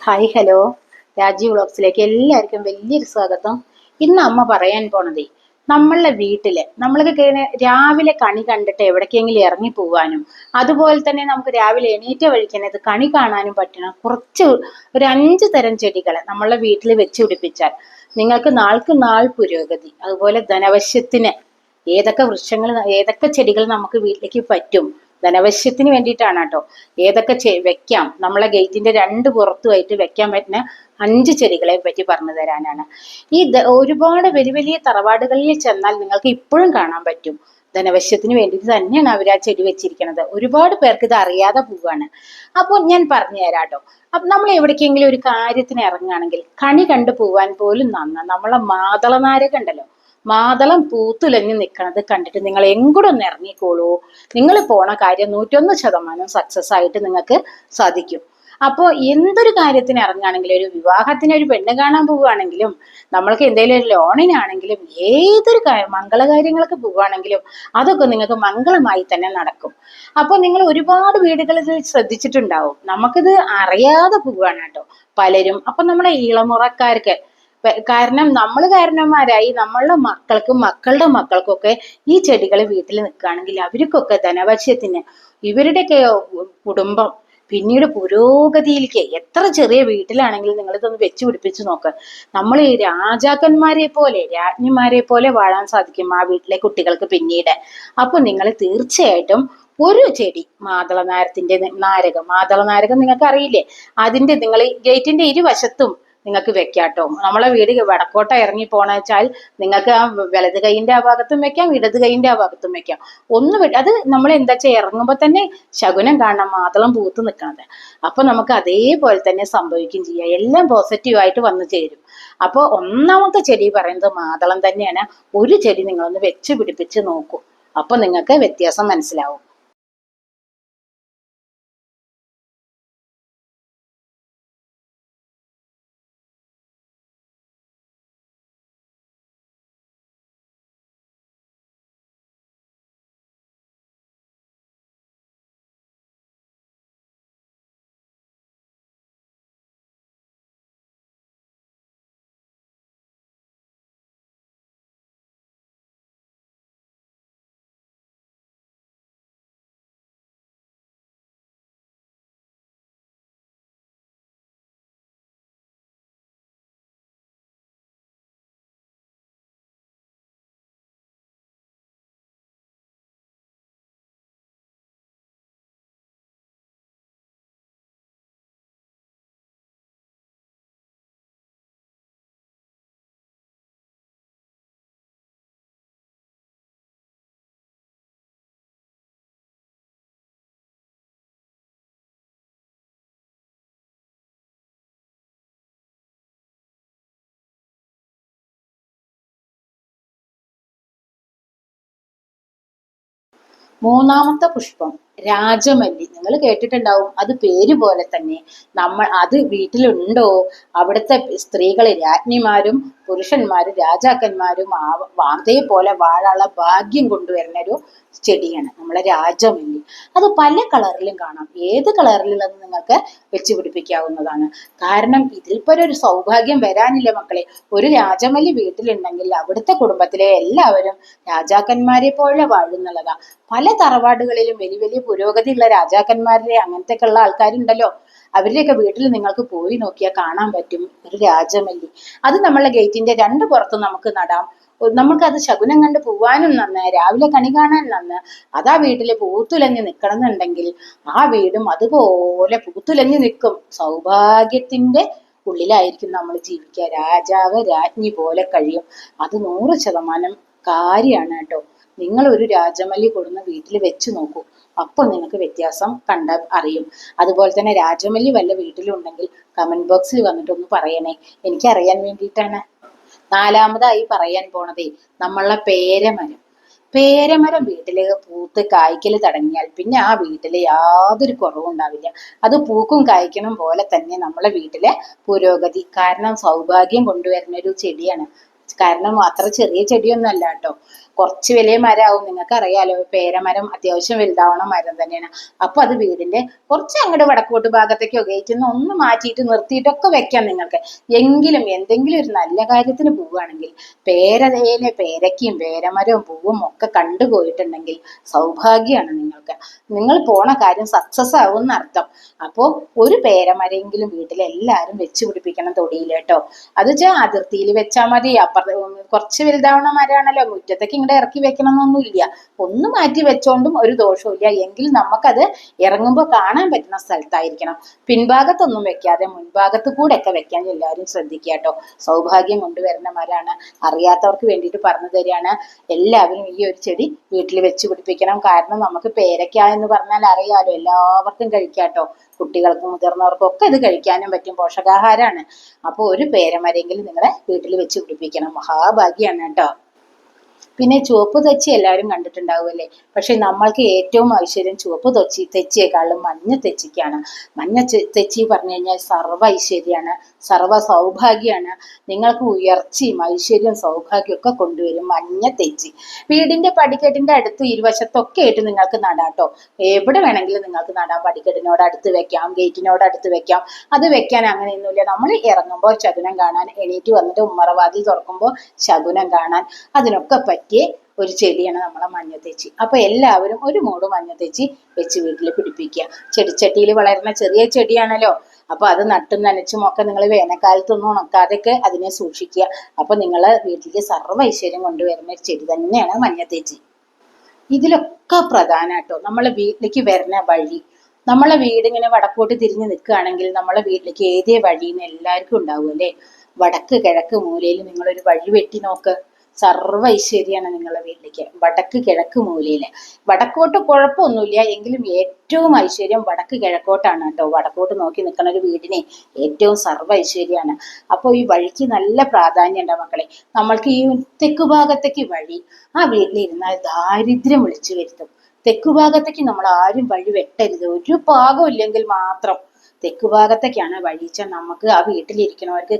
Hi hello, Rajeev വ്ളോഗ്സിലേക്ക് എല്ലാവർക്കും വലിയൊരു സ്വാഗതം. ഇന്ന് അമ്മ പറയാൻ പോണതേ, നമ്മളുടെ വീട്ടില് നമ്മൾക്ക് രാവിലെ കണി കണ്ടിട്ട് എവിടേക്കെങ്കിലും ഇറങ്ങി പോവാനും, അതുപോലെ തന്നെ നമുക്ക് രാവിലെ എണീറ്റ വഴിക്കുന്നത് കണി കാണാനും പറ്റണം കുറച്ച് ഒരു 5 തരം ചെടികളെ നമ്മളുടെ വീട്ടിൽ വെച്ച് പിടിപ്പിച്ചാൽ നിങ്ങൾക്ക് നാൾക്ക് നാൾ പുരോഗതി. അതുപോലെ ധനവശ്യത്തിന് ഏതൊക്കെ വൃക്ഷങ്ങൾ ഏതൊക്കെ ചെടികൾ നമുക്ക് വീട്ടിലേക്ക് പറ്റും, ധനവശ്യത്തിന് വേണ്ടിയിട്ടാണ് കേട്ടോ. ഏതൊക്കെ വെക്കാം, നമ്മളെ ഗേറ്റിന്റെ 2 പുറത്തുമായിട്ട് വെക്കാൻ പറ്റുന്ന 5 ചെടികളെ പറ്റി പറഞ്ഞു തരാനാണ്. ഒരുപാട് വലിയ വലിയ തറവാടുകളിൽ ചെന്നാൽ നിങ്ങൾക്ക് ഇപ്പോഴും കാണാൻ പറ്റും. ധനവശ്യത്തിന് വേണ്ടിയിട്ട് തന്നെയാണ് അവർ ആ ചെടി വെച്ചിരിക്കുന്നത്. ഒരുപാട് പേർക്ക് ഇത് അറിയാതെ പോവാണ്. അപ്പോൾ ഞാൻ പറഞ്ഞു തരാം കേട്ടോ. അപ്പൊ നമ്മൾ എവിടേക്കെങ്കിലും ഒരു കാര്യത്തിന് ഇറങ്ങുകയാണെങ്കിൽ കണി കണ്ടു പോവാൻ പോലും നമ്മളെ മാതള നാരക ഉണ്ടല്ലോ, മാതളം പൂത്തുലഞ്ഞു നിൽക്കണത് കണ്ടിട്ട് നിങ്ങൾ എങ്ങോട്ടും ഒന്ന് ഇറങ്ങിക്കോളൂ. നിങ്ങൾ പോണ കാര്യം 101% സക്സസ് ആയിട്ട് നിങ്ങൾക്ക് സാധിക്കും. അപ്പോൾ എന്തൊരു കാര്യത്തിന് ഇറങ്ങുകയാണെങ്കിലും, ഒരു വിവാഹത്തിന് ഒരു പെണ്ണ് കാണാൻ പോവുകയാണെങ്കിലും, നമ്മൾക്ക് എന്തെങ്കിലും ഒരു ലോണിനാണെങ്കിലും, ഏതൊരു മംഗളകാര്യങ്ങൾക്ക് പോവുകയാണെങ്കിലും അതൊക്കെ നിങ്ങൾക്ക് മംഗളമായി തന്നെ നടക്കും. അപ്പോൾ നിങ്ങൾ ഒരുപാട് വീടുകളിൽ ശ്രദ്ധിച്ചിട്ടുണ്ടാവും, നമുക്കിത് അറിയാതെ പോവുകയാണ് കേട്ടോ പലരും. അപ്പൊ നമ്മുടെ ഇളമുറക്കാർക്ക്, കാരണം നമ്മൾ കാരണന്മാരായി നമ്മളുടെ മക്കൾക്കും മക്കളുടെ മക്കൾക്കൊക്കെ ഈ ചെടികൾ വീട്ടിൽ നിൽക്കുകയാണെങ്കിൽ അവർക്കൊക്കെ ധനവശ്യത്തിന്, ഇവരുടെയൊക്കെ കുടുംബം പിന്നീട് പുരോഗതിയിലേക്ക്, എത്ര ചെറിയ വീട്ടിലാണെങ്കിലും നിങ്ങൾ ഇതൊന്ന് വെച്ച് പിടിപ്പിച്ച് നോക്ക്. നമ്മൾ ഈ രാജാക്കന്മാരെ പോലെ രാജ്ഞിമാരെ പോലെ വാഴാൻ സാധിക്കും ആ വീട്ടിലെ കുട്ടികൾക്ക് പിന്നീട്. അപ്പൊ നിങ്ങൾ തീർച്ചയായിട്ടും ഒരു ചെടി മാതള നാരകം നിങ്ങൾക്ക് അറിയില്ലേ, അതിന്റെ നിങ്ങൾ ഗേറ്റിന്റെ ഇരുവശത്തും നിങ്ങൾക്ക് വെക്കാട്ടോ. നമ്മളെ വീട് വടക്കോട്ട ഇറങ്ങി വെച്ചാൽ നിങ്ങൾക്ക് ആ വലത് കൈയിന്റെ ആ ഭാഗത്തും വെക്കാം, ഇടത് കൈയിന്റെ ആ ഭാഗത്തും വെക്കാം. അത് നമ്മൾ എന്താ വെച്ചാൽ ഇറങ്ങുമ്പോ തന്നെ ശകുനം കാണാം മാതളം പൂത്ത് നിൽക്കണത്. അപ്പൊ നമുക്ക് അതേപോലെ തന്നെ സംഭവിക്കും ചെയ്യാം, എല്ലാം പോസിറ്റീവായിട്ട് വന്നു ചേരും. അപ്പൊ ഒന്നാമത്തെ ചെടി പറയുന്നത് മാതളം തന്നെയാണ്. ഒരു ചെടി നിങ്ങളൊന്ന് വെച്ച് പിടിപ്പിച്ച് നോക്കൂ, അപ്പൊ നിങ്ങൾക്ക് വ്യത്യാസം മനസ്സിലാവും. മൂന്നാമത്തെ പുഷ്പം രാജമല്ലി. നിങ്ങൾ കേട്ടിട്ടുണ്ടാവും, അത് പേര് പോലെ തന്നെ അത് വീട്ടിലുണ്ടോ, അവിടുത്തെ സ്ത്രീകള് രാജ്ഞിമാരും പുരുഷന്മാരും രാജാക്കന്മാരും അതേപോലെ വാഴാനുള്ള ഭാഗ്യം കൊണ്ടുവരുന്ന ഒരു ചെടിയാണ് നമ്മളെ രാജമല്ലി. അത് പല കളറിലും കാണാം, ഏത് കളറിലുള്ളത് നിങ്ങൾക്ക് വെച്ച് പിടിപ്പിക്കാവുന്നതാണ്. കാരണം ഇതിൽപ്പോ ഒരു സൗഭാഗ്യം വരാനില്ല മക്കളെ. ഒരു രാജമല്ലി വീട്ടിലുണ്ടെങ്കിൽ അവിടുത്തെ കുടുംബത്തിലെ എല്ലാവരും രാജാക്കന്മാരെ പോലെ വാഴുന്നുള്ളതാ. പല തറവാടുകളിലും വലിയ വലിയ പുരോഗതിയുള്ള രാജാക്കന്മാരുടെ അങ്ങനത്തെ ഉള്ള ആൾക്കാരുണ്ടല്ലോ, അവരുടെയൊക്കെ വീട്ടിൽ നിങ്ങൾക്ക് പോയി നോക്കിയാൽ കാണാൻ പറ്റും ഒരു രാജമല്ലി. അത് നമ്മളെ ഗേറ്റിന്റെ 2 പുറത്തും നമുക്ക് നടാം. നമുക്കത് ശകുനം കണ്ട് പോവാനും നന്ന്, രാവിലെ കണി കാണാൻ നന്ന്. അതാ വീട്ടില് പൂത്തുലഞ്ഞ് നിൽക്കണം എന്നുണ്ടെങ്കിൽ ആ വീടും അതുപോലെ പൂത്തുലഞ്ഞ് നിൽക്കും. സൗഭാഗ്യത്തിന്റെ ഉള്ളിലായിരിക്കും നമ്മൾ ജീവിക്കുക, രാജാവ് രാജ്ഞി പോലെ കഴിയും. അത് 100% കാര്യമാണ് കേട്ടോ. നിങ്ങൾ ഒരു രാജമല്ലി കൊടുന്ന് വീട്ടിൽ വെച്ച് നോക്കൂ, അപ്പോൾ നിങ്ങൾക്ക് വ്യത്യാസം അറിയും. അതുപോലെ തന്നെ രാജമല്ലി വല്ല വീട്ടിലുണ്ടെങ്കിൽ കമന്റ് ബോക്സിൽ വന്നിട്ട് ഒന്ന് പറയണേ, എനിക്ക് അറിയാൻ വേണ്ടിയിട്ടാണ്. നാലാമതായി പറയാൻ പോണതേ നമ്മളെ പേരമരം വീട്ടില് പൂത്ത് കായ്ക്കല് തുടങ്ങിയാൽ പിന്നെ ആ വീട്ടില് യാതൊരു കുറവും ഉണ്ടാവില്ല. അത് പൂക്കും കായ്ക്കണം പോലെ തന്നെ നമ്മളെ വീട്ടിലെ പുരോഗതി. കാരണം സൗഭാഗ്യം കൊണ്ടുവരുന്ന ഒരു ചെടിയാണ്. കാരണം അത്ര ചെറിയ ചെടിയൊന്നും അല്ല കേട്ടോ, കുറച്ച് വലിയ മരമാവും. നിങ്ങൾക്ക് അറിയാലോ, പേരമരം അത്യാവശ്യം വലുതാവണ മരം തന്നെയാണ്. അപ്പൊ അത് വീടിന്റെ കുറച്ച് അങ്ങോട്ട് വടക്കോട്ട് ഭാഗത്തേക്കോ ഗേറ്റിൽ നിന്ന് ഒന്ന് മാറ്റിയിട്ട് നിർത്തിയിട്ടൊക്കെ വെക്കാം നിങ്ങൾക്ക്. എങ്കിലും എന്തെങ്കിലും ഒരു നല്ല കാര്യത്തിന് പോവുകയാണെങ്കിൽ പേരക്കയും പേരമരവും പൂവും ഒക്കെ കണ്ടുപോയിട്ടുണ്ടെങ്കിൽ സൗഭാഗ്യമാണ് നിങ്ങൾക്ക്. നിങ്ങൾ പോണ കാര്യം സക്സസ് ആവും എന്നർത്ഥം. അപ്പോൾ ഒരു പേരമരെങ്കിലും വീട്ടിൽ എല്ലാവരും വെച്ച് പിടിപ്പിക്കണം തൊടിയിൽ കേട്ടോ. അത് വെച്ചാൽ അതിർത്തിയിൽ വെച്ചാൽ മതി. കുറച്ച് വലുതാവണ മരമാണല്ലോ, മുറ്റത്തേക്ക് ഇങ്ങോട്ട് ഇറക്കി വെക്കണം എന്നൊന്നുമില്ല. ഒന്ന് മാറ്റി വെച്ചോണ്ടും ഒരു ദോഷവും എങ്കിൽ നമുക്കത് ഇറങ്ങുമ്പോൾ കാണാൻ പറ്റുന്ന സ്ഥലത്തായിരിക്കണം. പിൻഭാഗത്തൊന്നും വെക്കാതെ മുൻഭാഗത്ത് കൂടെ ഒക്കെ വെക്കാൻ എല്ലാവരും ശ്രദ്ധിക്കുക കേട്ടോ. സൗഭാഗ്യം കൊണ്ടുവരുന്ന മരമാണ്. അറിയാത്തവർക്ക് വേണ്ടിയിട്ട് പറഞ്ഞു തരികയാണ്. എല്ലാവരും ഈ ഒരു ചെടി വീട്ടിൽ വെച്ച് പിടിപ്പിക്കണം. കാരണം നമുക്ക് പേരയ്ക്ക എന്ന് പറഞ്ഞാൽ അറിയാലോ, എല്ലാവർക്കും കഴിക്കാട്ടോ. കുട്ടികൾക്കും മുതിർന്നവർക്കും ഒക്കെ ഇത് കഴിക്കാനും പറ്റും, പോഷകാഹാരമാണ്. അപ്പോൾ ഒരു പേരമരെങ്കിലും നിങ്ങളെ വീട്ടിൽ വെച്ച് പിടിപ്പിക്കണം, മഹാഭാഗ്യാണ് കേട്ടോ. പിന്നെ ചുവപ്പ് തെച്ചി എല്ലാവരും കണ്ടിട്ടുണ്ടാവുമല്ലേ. പക്ഷെ നമ്മൾക്ക് ഏറ്റവും ഐശ്വര്യം ചുവപ്പ് തെച്ചിയേക്കാളും മഞ്ഞ തെച്ചിക്കാണ്. മഞ്ഞ തെച്ചി പറഞ്ഞു കഴിഞ്ഞാൽ സർവ്വ ഐശ്വര്യമാണ്, സർവ്വ സൗഭാഗ്യമാണ്. നിങ്ങൾക്ക് ഉയർച്ചയും ഐശ്വര്യവും സൗഭാഗ്യം ഒക്കെ കൊണ്ടുവരും മഞ്ഞ തെച്ചി. വീടിന്റെ പടിക്കെട്ടിന്റെ അടുത്ത് ഇരുവശത്തൊക്കെ ആയിട്ട് നിങ്ങൾക്ക് നടാട്ടോ. എവിടെ വേണമെങ്കിലും നിങ്ങൾക്ക് നടാം. പടിക്കെട്ടിനോട് അടുത്ത് വെക്കാം, ഗേറ്റിനോട് അടുത്ത് വെക്കാം. അത് വെക്കാൻ അങ്ങനെയൊന്നുമില്ല. നമ്മൾ ഇറങ്ങുമ്പോൾ ശകുനം കാണാൻ, എണീറ്റ് വന്നിട്ട് ഉമ്മറവാതിൽ തുറക്കുമ്പോൾ ശകുനം കാണാൻ, അതിനൊക്കെ പറ്റിയ ഒരു ചെടിയാണ് നമ്മളെ മഞ്ഞത്തെച്ചി. അപ്പൊ എല്ലാവരും ഒരു മൂട് മഞ്ഞത്തെച്ചി വെച്ച് വീട്ടിൽ പിടിപ്പിക്കുക. ചെടിച്ചട്ടിയിൽ വളരുന്ന ചെറിയ ചെടിയാണല്ലോ. അപ്പൊ അത് നട്ടും നനച്ചും ഒക്കെ നിങ്ങൾ വേനൽക്കാലത്തൊന്നും ഉണക്കാതെയൊക്കെ അതിനെ സൂക്ഷിക്കുക. അപ്പൊ നിങ്ങളെ വീട്ടിലേക്ക് സർവ്വ ഐശ്വര്യം കൊണ്ടുവരുന്ന ഒരു ചെടി തന്നെയാണ് മഞ്ഞത്തെച്ചി. ഇതിലൊക്കെ പ്രധാനമായിട്ടോ നമ്മളെ വീട്ടിലേക്ക് വരുന്ന വഴി. നമ്മളെ വീട് ഇങ്ങനെ വടക്കോട്ട് തിരിഞ്ഞ് നിൽക്കുകയാണെങ്കിൽ നമ്മളെ വീട്ടിലേക്ക് ഏതേ വഴിന്ന് എല്ലാവർക്കും ഉണ്ടാവും അല്ലേ. വടക്ക് കിഴക്ക് മൂലയിൽ നിങ്ങളൊരു വഴി വെട്ടി നോക്ക്, സർവ്വ ഐശ്വര്യമാണ് നിങ്ങളുടെ വീട്ടിലേക്ക്. വടക്ക് കിഴക്ക് മൂലയില് വടക്കോട്ട് കുഴപ്പമൊന്നുമില്ല, എങ്കിലും ഏറ്റവും ഐശ്വര്യം വടക്ക് കിഴക്കോട്ടാണ് കേട്ടോ. വടക്കോട്ട് നോക്കി നിൽക്കുന്ന ഒരു വീടിനെ ഏറ്റവും സർവ്വ ഐശ്വര്യമാണ്. അപ്പോൾ ഈ വഴിക്ക് നല്ല പ്രാധാന്യം ഉണ്ട് മക്കളെ. നമ്മൾക്ക് ഈ തെക്ക് ഭാഗത്തേക്ക് വഴി, ആ വീട്ടിലിരുന്നാൽ ദാരിദ്ര്യം വിളിച്ചു വരുത്തും. തെക്ക് ഭാഗത്തേക്ക് നമ്മൾ ആരും വഴി വെട്ടരുത്. ഒരു പാകം ഇല്ലെങ്കിൽ മാത്രം തെക്ക് ഭാഗത്തേക്കാണ് വഴിച്ചാൽ നമുക്ക് ആ വീട്ടിലിരിക്കുന്നവർക്ക്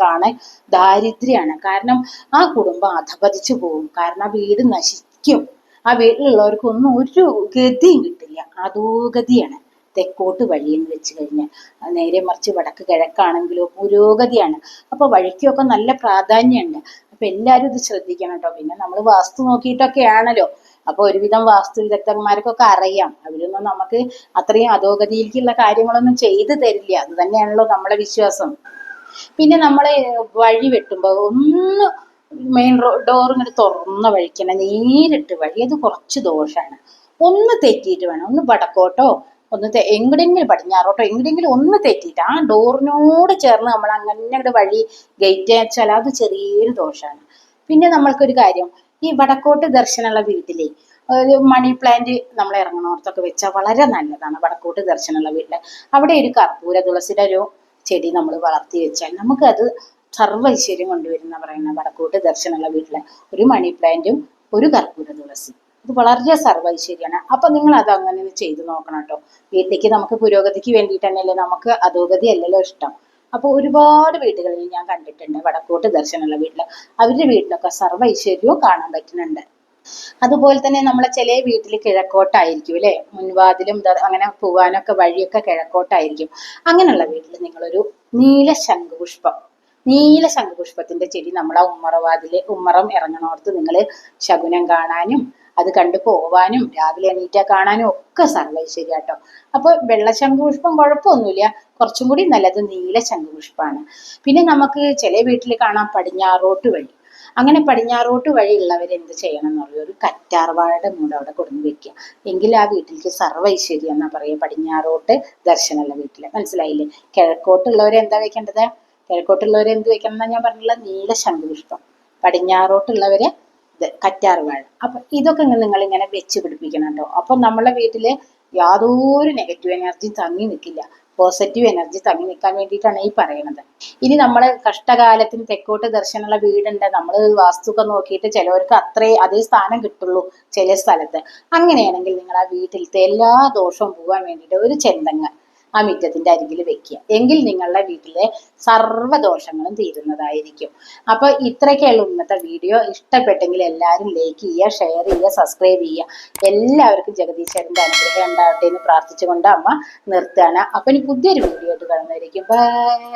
കാണെ ദാരിദ്ര്യമാണ്. കാരണം ആ കുടുംബം അധപതിച്ചു പോകും. കാരണം ആ വീട് നശിക്കും. ആ വീട്ടിലുള്ളവർക്കൊന്നും ഒരു ഗതിയും കിട്ടില്ല, അധോഗതിയാണ് തെക്കോട്ട് വഴിയെന്ന് വെച്ച് കഴിഞ്ഞാൽ. നേരെ മറിച്ച് വടക്ക് കിഴക്കാണെങ്കിലോ പുരോഗതിയാണ്. അപ്പൊ വഴിക്കൊക്കെ നല്ല പ്രാധാന്യമുണ്ട്. അപ്പൊ എല്ലാവരും ഇത് ശ്രദ്ധിക്കണം കേട്ടോ. പിന്നെ നമ്മൾ വാസ്തു നോക്കിയിട്ടൊക്കെയാണല്ലോ. അപ്പൊ ഒരുവിധം വാസ്തു വിദഗ്ധന്മാർക്കൊക്കെ അറിയാം. അവരൊന്നും നമുക്ക് അത്രയും അധോഗതിയിലേക്കുള്ള കാര്യങ്ങളൊന്നും ചെയ്തു തരില്ല. അത് തന്നെയാണല്ലോ നമ്മളെ വിശ്വാസം. പിന്നെ നമ്മളെ വഴി വെട്ടുമ്പോ ഒന്ന് മെയിൻ ഡോർ ഇങ്ങനെ തുറന്ന വഴിക്കണ നേരിട്ട് വഴി, അത് കുറച്ച് ദോഷമാണ്. ഒന്ന് തെറ്റിയിട്ട് വേണം, ഒന്ന് വടക്കോട്ടോ ഒന്ന് എങ്ങടെങ്കിലും പടിഞ്ഞാറോട്ടോ എങ്ങടെങ്കിലും ഒന്ന് തെറ്റിയിട്ട് ആ ഡോറിനോട് ചേർന്ന് നമ്മൾ അങ്ങനെ വഴി ഗേറ്റ് വെച്ചാൽ അത് ചെറിയൊരു ദോഷമാണ്. പിന്നെ നമ്മൾക്കൊരു കാര്യം, ഈ വടക്കോട്ട് ദർശനമുള്ള വീട്ടിലെ ഒരു മണി പ്ലാന്റ് നമ്മൾ ഇറങ്ങണോടത്തൊക്കെ വെച്ചാൽ വളരെ നല്ലതാണ്. വടക്കോട്ട് ദർശനമുള്ള വീട്ടില് അവിടെ ഒരു കർപ്പൂര തുളസിയുടെ ഒരു ചെടി നമ്മൾ വളർത്തി വെച്ചാൽ നമുക്കത് സർവ്വ ഐശ്വര്യം കൊണ്ടുവരുന്ന പറയുന്ന വടക്കോട്ട് ദർശനമുള്ള വീട്ടില് ഒരു മണി പ്ലാന്റും ഒരു കർപ്പൂര തുളസി, ഇത് വളരെ സർവ്വ ഐശ്വര്യമാണ്. അപ്പൊ നിങ്ങൾ അത് അങ്ങനെ ചെയ്ത് നോക്കണം കേട്ടോ. വീട്ടിലേക്ക് നമുക്ക് പുരോഗതിക്ക് വേണ്ടിയിട്ട് തന്നെയല്ലേ, നമുക്ക് അധോഗതി അല്ലല്ലോ ഇഷ്ടം. അപ്പൊ ഒരുപാട് വീടുകളിൽ ഞാൻ കണ്ടിട്ടുണ്ട് വടക്കോട്ട് ദർശനമുള്ള വീട്ടില് അവരുടെ വീട്ടിലൊക്കെ സർവ്വ ഐശ്വര്യവും കാണാൻ പറ്റുന്നുണ്ട്. അതുപോലെ തന്നെ നമ്മളെ ചില വീട്ടിൽ കിഴക്കോട്ടായിരിക്കും അല്ലെ, മുൻവാതിലും അങ്ങനെ പോവാനൊക്കെ വഴിയൊക്കെ കിഴക്കോട്ടായിരിക്കും. അങ്ങനെയുള്ള വീട്ടിൽ നിങ്ങളൊരു നീല ശംഖുപുഷ്പത്തിന്റെ ചെടി നമ്മളെ ഉമ്മറം ഇറങ്ങണോർത്ത് നിങ്ങൾ ശകുനം കാണാനും അത് കണ്ടു പോവാനും രാവിലെ എണീറ്റ കാണാനും ഒക്കെ സർവൈശ്വര്യാട്ടോ. അപ്പൊ വെള്ള ശംഖുപുഷ്പം കുഴപ്പമൊന്നുമില്ല, കുറച്ചും കൂടി നല്ലത് നീല ശംഖുപുഷ്പമാണ്. പിന്നെ നമുക്ക് ചില വീട്ടിൽ കാണാം പടിഞ്ഞാറോട്ട് വഴി. അങ്ങനെ പടിഞ്ഞാറോട്ട് വഴി ഉള്ളവർ എന്ത് ചെയ്യണം എന്നുള്ളത്, ഒരു കറ്റാർവാഴയുടെ മൂട് അവിടെ കൊടുന്ന് വെക്കുക. എങ്കിൽ ആ വീട്ടിലേക്ക് സർവ്വ ഐശ്വര്യം എന്നാ പറയുക. പടിഞ്ഞാറോട്ട് ദർശനമുള്ള വീട്ടില് മനസ്സിലായില്ലേ. കിഴക്കോട്ടുള്ളവരെ എന്താ വെക്കേണ്ടത്, കിഴക്കോട്ടുള്ളവരെ എന്ത് വെക്കണം എന്നാ ഞാൻ പറഞ്ഞിട്ടുള്ള നീല ശംഖുപുഷ്പം. പടിഞ്ഞാറോട്ടുള്ളവരെ കറ്റാർവാഴ. അപ്പൊ ഇതൊക്കെ നിങ്ങൾ ഇങ്ങനെ വെച്ച് പിടിപ്പിക്കണം കേട്ടോ. അപ്പൊ നമ്മളെ വീട്ടില് യാതൊരു നെഗറ്റീവ് എനർജി തങ്ങി നിൽക്കില്ല, പോസിറ്റീവ് എനർജി തങ്ങി നിൽക്കാൻ വേണ്ടിയിട്ടാണ് ഈ പറയണത്. ഇനി നമ്മള് കഷ്ടകാലത്തിന് തെക്കോട്ട് ദർശനമുള്ള വീടുണ്ട്, നമ്മൾ വാസ്തുക്ക നോക്കിയിട്ട് ചിലവർക്ക് അതേ സ്ഥാനം കിട്ടുള്ളൂ ചില സ്ഥലത്ത്. അങ്ങനെയാണെങ്കിൽ നിങ്ങൾ ആ വീട്ടിലത്തെ എല്ലാ ദോഷവും പോകാൻ വേണ്ടിയിട്ട് ഒരു ചെന്തങ്ങ ആ മുറ്റത്തിന്റെ അരികിൽ വെക്കുക. എങ്കിൽ നിങ്ങളുടെ വീട്ടിലെ സർവ്വദോഷങ്ങളും തീരുന്നതായിരിക്കും. അപ്പൊ ഇത്രയൊക്കെയുള്ള ഇന്നത്തെ വീഡിയോ. ഇഷ്ടപ്പെട്ടെങ്കിൽ എല്ലാവരും ലൈക്ക് ചെയ്യുക, ഷെയർ ചെയ്യുക, സബ്സ്ക്രൈബ് ചെയ്യുക. എല്ലാവർക്കും ജഗദീശ്വരന്റെ അനുഗ്രഹം ഉണ്ടാവട്ടെ എന്ന് പ്രാർത്ഥിച്ചുകൊണ്ട് അമ്മ നിർത്തുകയാണ്. അപ്പൊ ഇനി പുതിയൊരു വീഡിയോ ആയിട്ട് കാണുന്നതായിരിക്കും. ബൈ.